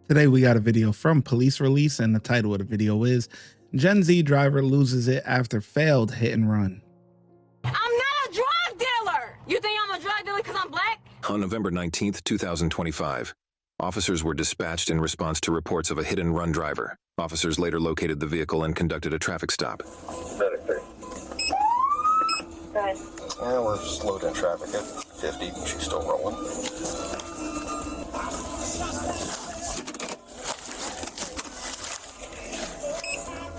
Today we got a video from Police Release, and the title of the video is Gen Z driver loses it after failed hit and run. I'm not a drug dealer! You think I'm a drug dealer because I'm black? On November 19th, 2025, officers were dispatched in response to reports of a hit-and-run driver. Officers later located the vehicle and conducted a traffic stop. Go ahead. Well, we're slowed in traffic at 50. She's still rolling.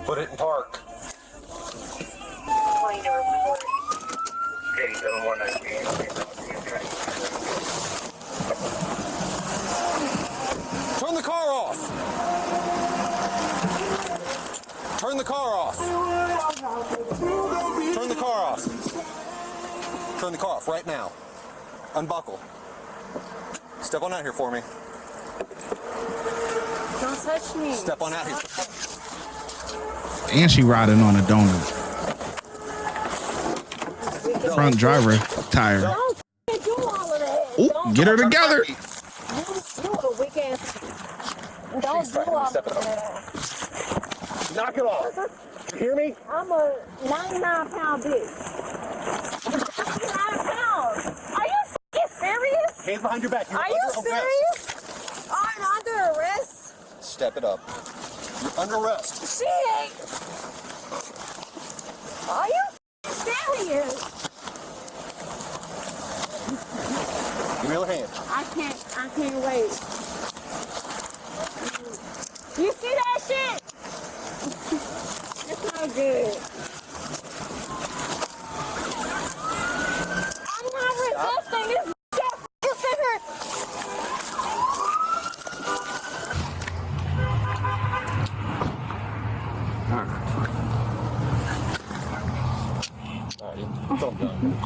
Put it in park. 20 to report. 8719. Turn the car off. Turn the car off. Turn the car off. Turn the car off right now. Unbuckle. Step on out here for me. Don't touch me. Step on out here. And she riding on a donut. Front driver tire. Don't do all of that. Ooh, get her together. You a weak ass. Don't do all of that. Knock it off. You hear me? I'm a 99-pound bitch. 99 pounds. Are you f***ing serious? Hands behind your back. You're Are you under arrest. serious? I'm under arrest. Step it up. You're under arrest. She ain't. Are you serious? Give me your hand. I can't wait. You see that shit? It's not good. I'm not resisting this. You sit here. It's all done.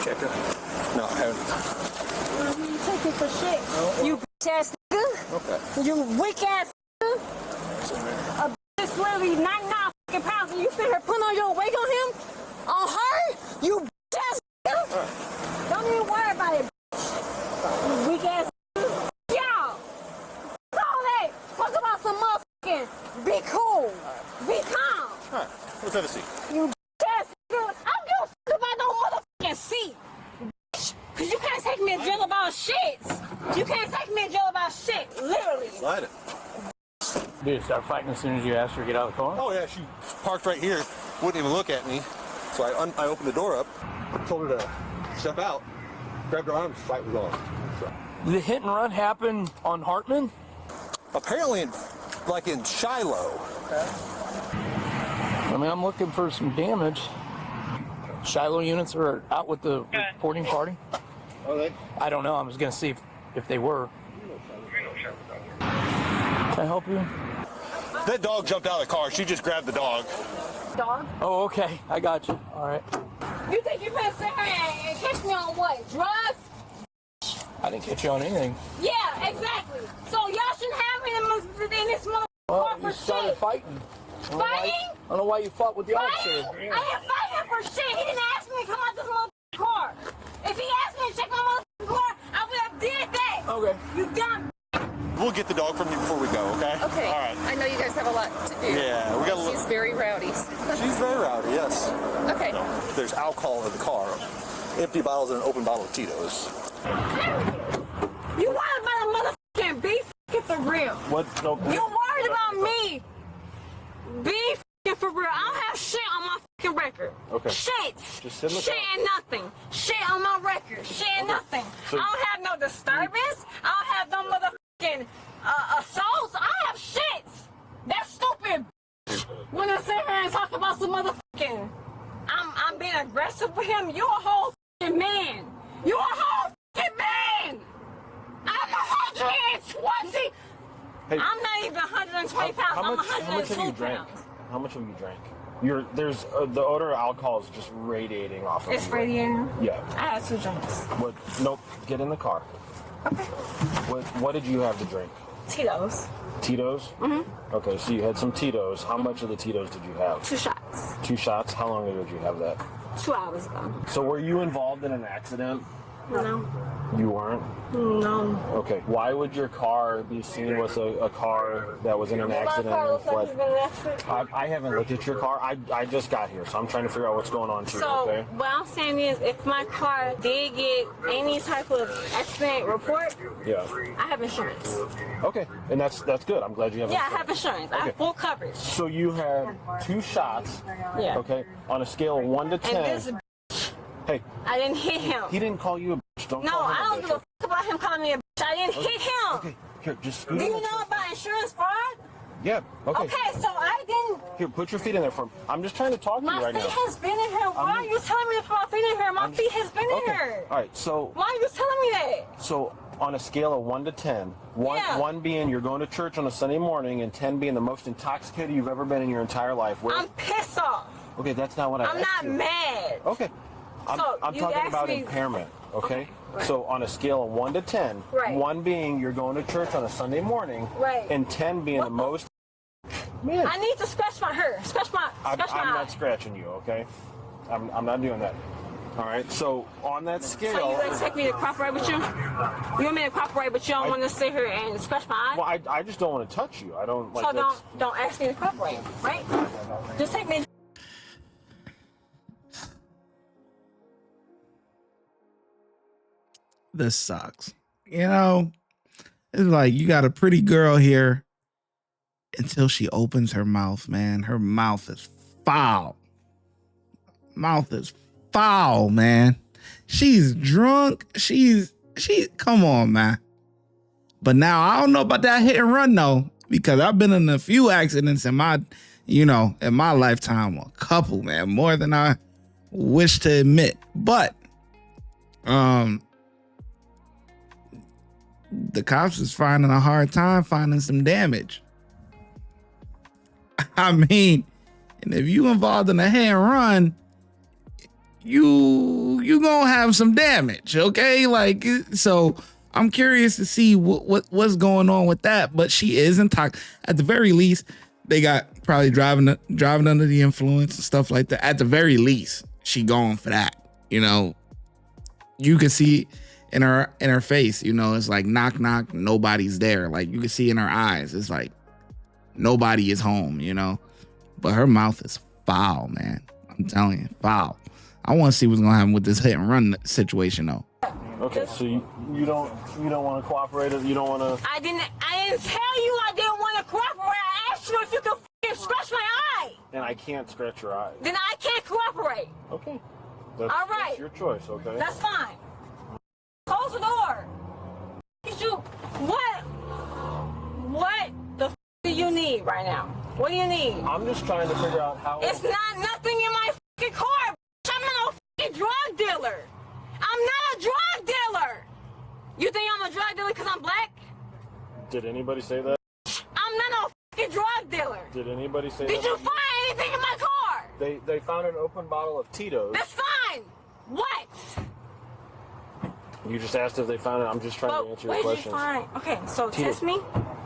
Check it. No, I haven't. You take it for shit. You bitch ass nigga. Okay. You weak ass nigga. A bitch is literally 99 fucking pounds and you sit here putting on your weight on him? On her? You bitch ass nigga. Don't even worry about it, bitch. You weak ass nigga. Y'all. All that. Talk about some motherfucking be cool. Be calm. All right. Let's have a seat. You bitch ass nigga. I don't give a fuck about no motherfucking seat. Bitch. Cause you can't take me in jail about shit. You can't take me in jail about shit. Literally. Slide it. Did you start fighting as soon as you asked her to get out of the car? Oh, yeah, she parked right here. Wouldn't even look at me. So I opened the door up, told her to step out, grabbed her arms, fight was on. So. Did the hit and run happen on Hartman? Apparently, like in Shiloh. I mean, I'm looking for some damage. Shiloh units are out with the reporting party? Are they? I don't know. I was going to see if they were. Can I help you? That dog jumped out of the car. She just grabbed the dog. Dog. Oh, okay. I got you. All right. You think you better sit here and catch me on what? Drugs? I didn't catch you on anything. Yeah, exactly. So y'all shouldn't have me in this motherfucker Well, for you started shit. fighting. Fighting? I don't know why you fought with the officer. Fighting? I ain't fighting for shit. He didn't ask me to come out this motherfucking car. If he asked me to check my motherfucking car, I would have did that. Okay. You dumb. We'll get the dog from you before we go, okay? Okay. All right. I know you guys have a lot to do. Yeah, we got a She's very rowdy. She's very rowdy, yes. Okay. There's alcohol in the car. Empty bottles and an open bottle of Tito's. You worried about a motherfucking beef for real. What? No. You worried about me. Be for real. I don't have shit on my fucking record. Okay. Shit. Just sit in the Shit car. and nothing. Shit on my record. Shit and nothing. So- I don't have no disturbance. I don't have no motherfucking assaults. I have shit. That's stupid. When I sit here and talk about some motherfucking, I'm being aggressive with him. You a whole fucking man. You a whole fucking man. I'm 120. Hey, I'm not even 120 pounds. I'm how much have 102 you drank? pounds. How much have you drank? There's the odor of alcohol is just radiating off of It's you. radiating. Yeah. I had 2 drinks. What? Nope. Get in the car. Okay. What did you have to drink? Tito's. Tito's? Mm-hmm. Okay, so you had some Tito's. How much of the Tito's did you have? 2 shots. 2 shots. How long ago did you have that? 2 hours ago. So were you involved in an accident? No. You weren't? No. Okay. Why would your car be seen with a car that was in an accident and fled? I haven't looked at your car. I just got here, so I'm trying to figure out what's going on too. So okay? what I'm saying is, if my car did get any type of accident report, Yeah. I have insurance. Okay, and that's good. I'm glad you have. Yeah, insurance. I have insurance. I have full coverage. So you had 2 shots. Yeah. Okay. On a scale of 1 to 10. And this, Hey. I didn't hit him. He didn't call you a bitch. Don't No, call him I don't a give bitch. a fuck about him calling me a bitch. I didn't hit him. Okay. Here, just Do scoot you in. know about insurance fraud? Yeah. Okay. Okay, so I didn't. Here, put your feet in there for me. I'm just trying to talk to you My right feet now. has been in here. Why are you telling me to put my feet in here? My feet has been in Okay. here. All right. So Why are you telling me that? So on a scale of 1 to 10, Yeah. 1 being you're going to church on a Sunday morning, and 10 being the most intoxicated you've ever been in your entire life. I'm pissed off. Okay, that's not what I I'm asked not you. mad. Okay. I'm you talking asked about me- impairment, okay? Right. So on a scale of 1 to 10, Right. 1 being you're going to church on a Sunday morning, Right. and 10 being What the the- most... Man, I need to scratch my hair. Scratch my I'm eye. not scratching you, okay? I'm not doing that. All right, so on that scale... So you gonna take me to cooperate with you? You want me to cooperate, but you don't want to sit here and scratch my eye? Well, I just don't want to touch you. I don't like So that's- don't ask me to cooperate, right? Just take me. This sucks. You know, it's like you got a pretty girl here until she opens her mouth, man. Her mouth is foul. Mouth is foul, man. She's drunk. She come on, man. But now I don't know about that hit and run though, because I've been in a few accidents in my lifetime, a couple, man, more than I wish to admit. But the cops is finding a hard time finding some damage. I mean, and if you involved in a hit and run, you gonna have some damage, okay? Like, so I'm curious to see what's going on with that. But she is intoxicated. At the very least, they got probably driving under the influence and stuff like that. At the very least, she going for that. You know, you can see in her face, you know, it's like knock knock, nobody's there. Like you can see in her eyes, it's like nobody is home, you know. But her mouth is foul, man. I'm telling you, foul. I want to see what's gonna happen with this hit and run situation though. Okay, so you don't want to cooperate, or you don't want to... I didn't tell you I didn't want to cooperate. I asked you if you could f***ing scratch my eye. And I can't scratch your eye. Then I can't cooperate. Okay. All right. That's your choice, okay? That's fine. Close the door. What the f*** do you need right now? What do you need? I'm just trying to figure out how... It's not nothing in my f***ing car. I'm not no f***ing drug dealer. I'm not a drug dealer. You think I'm a drug dealer because I'm black? Did anybody say that? I'm not no f***ing drug dealer. Did anybody say Did that? you find anything in my car? They found an open bottle of Tito's. That's fine. What? You just asked if they found it. I'm just trying to answer your What did you questions. find? Okay, so Tito's. test me.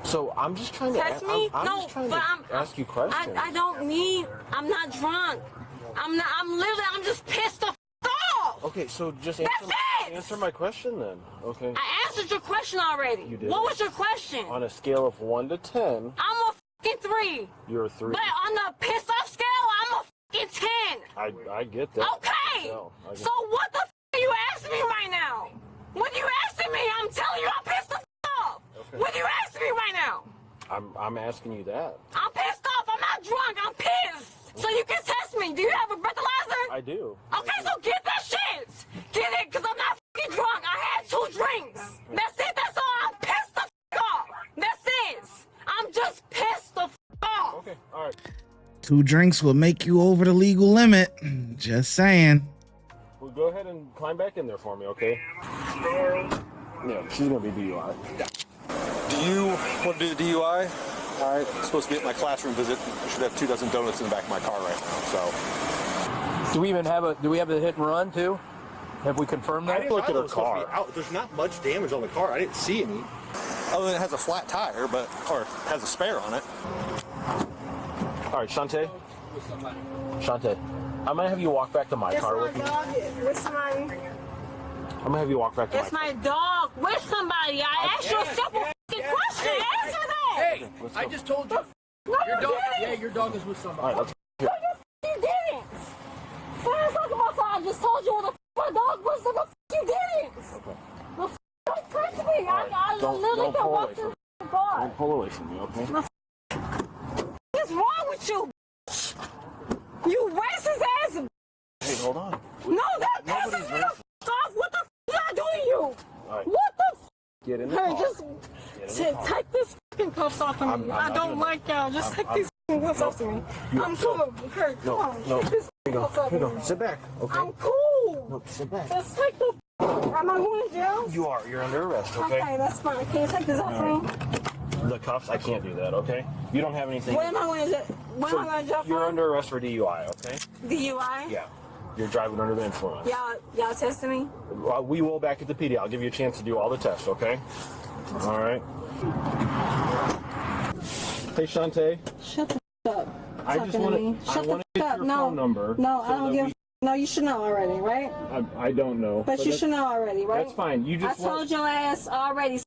So I'm just trying to... Test me? I'm No, just trying but to ask you questions. I don't need... I'm not drunk. I'm just pissed the f*** off. Okay, so just That's it! answer my question then, okay? I answered your question already. You did? What was your question? On a scale of 1 to 10, I'm a f***ing 3. you're a 3. But on the pissed off scale, I'm a f***ing 10. I get that. Okay. I can tell. So what the f*** are you asking me right now? What are you asking me? I'm telling you I'm pissed the f*** off. Okay. What are you asking me right now? I'm asking you that. I'm pissed off. I'm not drunk. I'm pissed. So you can test me. Do you have a breathalyzer? I do. Okay, so get that shit. Get it, because I'm not f***ing drunk. I had 2 drinks. That's it. That's all. I'm pissed the f*** off. That's it. I'm just pissed the f*** off. Okay, all right. 2 drinks will make you over the legal limit. Just saying. Well, go ahead and climb back in there for me, okay? Yeah, she's gonna be DUI. Yeah. Do you want to do the DUI? All right. I'm supposed to be at my classroom visit. I should have 2 dozen donuts in the back of my car right now. So. Do we have a hit and run too? Have we confirmed that? I didn't look at her car. There's not much damage on the car. I didn't see any. Other than it has a flat tire, or has a spare on it. All right, Shantae, with somebody. Shantae, I'm gonna have you walk back to my car with me. With somebody. I'm gonna have you walk back to It's my dog with somebody. I asked you a simple question. Answer that. Hey, I just told you. No, Your you dog. didn't. Yeah, your dog is with All somebody. right, let's go. You didn't. Fine, talk about something. I just told you what the my dog was. So the you didn't. Okay. The don't touch me. I Don't literally can pull walk away to from the car. Don't pull away from me, okay? What's wrong with you? You racist ass. Hey, hold on. No, that Nobody's pisses me the racist. f off. What the f did I do to you? All right, What the f? get in the Hey, car. just Get in the car. take this fucking cuffs off of me. I'm I not don't doing like y'all. Just take these fucking cuffs off of me. I'm cool. Kurt, come on. No, Take this here you go. cuffs off Here you of go. me. Sit back, okay? I'm cool. No, sit back. Just take the. Am I going to jail? You are. You're under arrest, okay? Okay, that's fine. Can you take this off of me? The cuffs, I can't do that, okay? You don't have anything. When am I going to? When am I going to jail for? You're under arrest for DUI, okay? DUI. Yeah. You're driving under the influence. Y'all testing me? We will back at the PD. I'll give you a chance to do all the tests, okay? All right. Hey, Shantae. Shut the f up. I just want to. I want to get your phone number. No, I so don't that give. No, you should know already, right? I don't know. But you that's- should know already, right? That's fine. You I just told want. your ass already,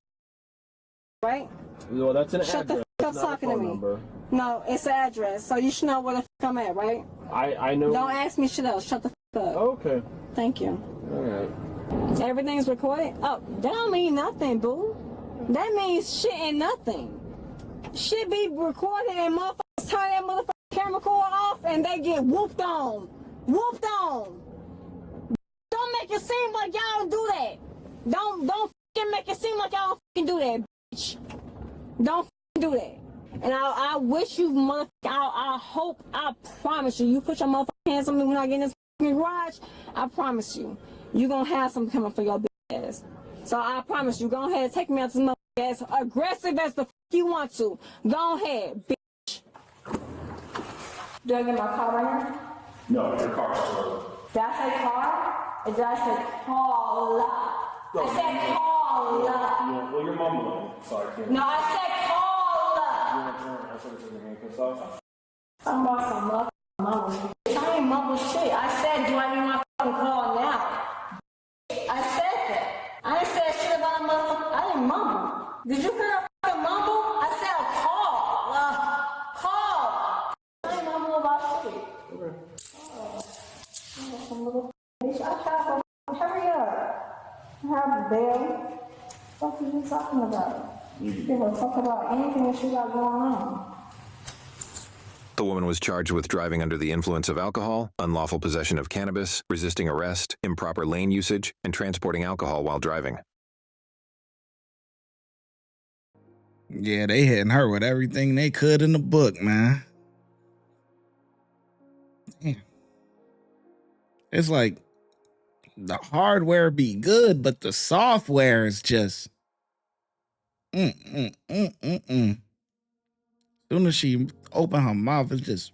right? Well, that's an Shut the address. f up That's not a talking to phone me. number. No, it's the address, so you should know where the f I'm at, right? I know. Don't ask me shit else. Shut the f up. Okay. Thank you. All right. Everything's recorded? Oh, that don't mean nothing, boo. That means shit and nothing. Shit be recorded and motherfuckers turn that motherfucking camera cord off and they get whooped on. Whooped on. Don't make it seem like y'all don't do that. Don't fucking make it seem like y'all don't fucking do that, bitch. Don't fucking do that. And I wish you motherfucker, I hope, I promise you put your motherfucking hands on me when I get in this fucking garage. I promise you gonna have something coming for your bitch ass. So I promise you, go ahead, take me out this motherfucker ass, aggressive as the f you want to. Go ahead, bitch. Do I get my car right now? No, your car's still. Did I say car? Or did I say call up? I said call up. Well, you're mumbling, so I can't. No, I said call up. I said it's in the handcuffs off. I'm about some motherfucking mumble. I ain't mumble shit. I said, do I need my fucking call now? I said that. I didn't say shit about a motherfucker. I didn't mumble. Did you hear a fucking mumble? I said a call. Call. I ain't mumble about shit. Some little bitch. I have a hurry up. I have a bill. What are you talking about? You will talk about anything that you got going on. The woman was charged with driving under the influence of alcohol, unlawful possession of cannabis, resisting arrest, improper lane usage, and transporting alcohol while driving. Yeah, they hitting her with everything they could in the book, man. Damn. It's like the hardware be good, but the software is just Soon as she opened her mouth, it's just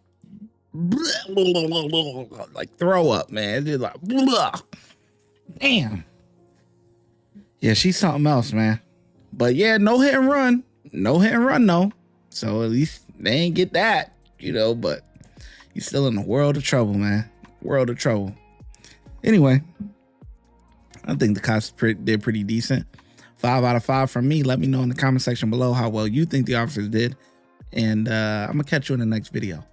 like throw up, man. It's just like damn. Yeah, she's something else, man. But yeah, no hit and run. No hit and run, no. So at least they ain't get that, you know, but you're still in a world of trouble, man. World of trouble. Anyway, I think the cops did pretty decent. 5 out of 5 from me. Let me know in the comment section below how well you think the officers did. And I'm going to catch you in the next video.